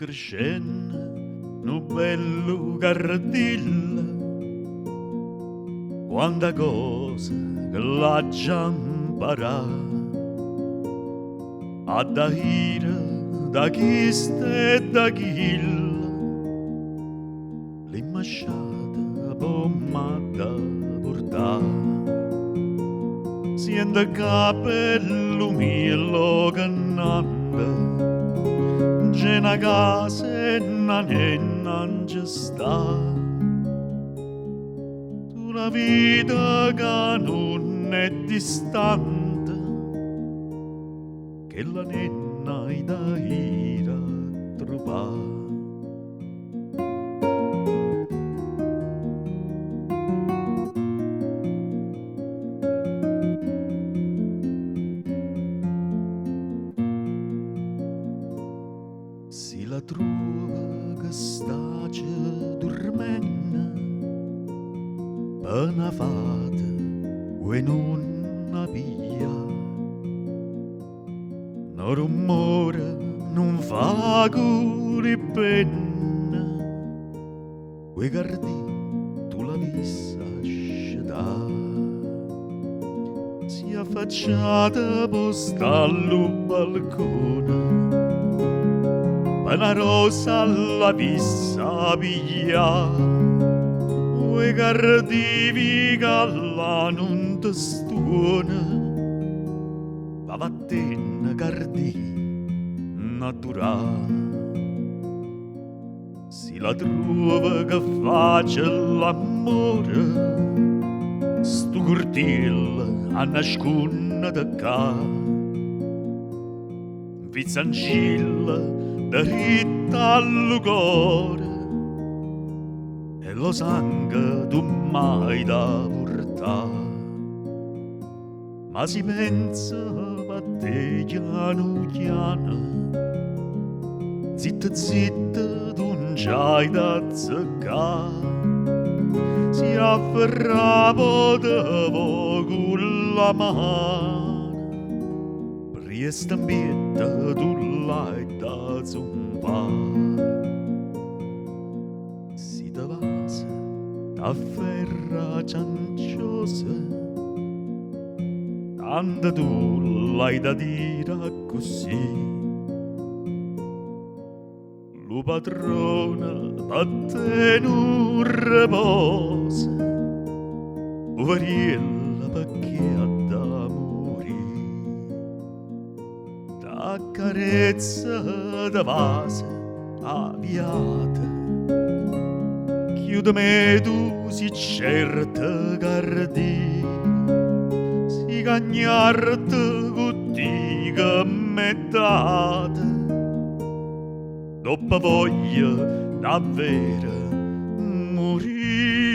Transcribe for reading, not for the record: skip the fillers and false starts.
crescendo, nu bello cardillo, quanta cosa che l'ha già imparato. A da ira, da chista e da chilla, l'imbasciata pommata portare. Siente capello mio cannante, c'è una casa e una non ci sta. Una vita che non è distante, che la nenna è da ira trovare. Si la trova che sta dormendo, per una fata e non piglia. No rumore non fa curi penna, quei giardini tu la vista sceda. Si affacciata posta al balcone, per una rosa alla vista piglia. Quei giardini che alla non ti stuona, va vattene giardini naturali. Si la trova che face l'amore, stu cortile a nascunna da ca. Vizzancilla dritta al cuore, e lo sangue tu mai da portare. Ma si pensa a te piano piano, zitta zitta tu non c'hai da zeccare. Si afferrava da poco la mano, per stambietta tu l'hai da zumpare. Si te vasa, t'afferra cianciosa, tanto tu l'hai da dire così. Lo padrone per te non riposa, poveriella perché ha da morire. T'accarezza da vasa avviata, chiudimi tu si certa guardi, si cagnarti cottiga mettata. Dopo voglia davvero morire.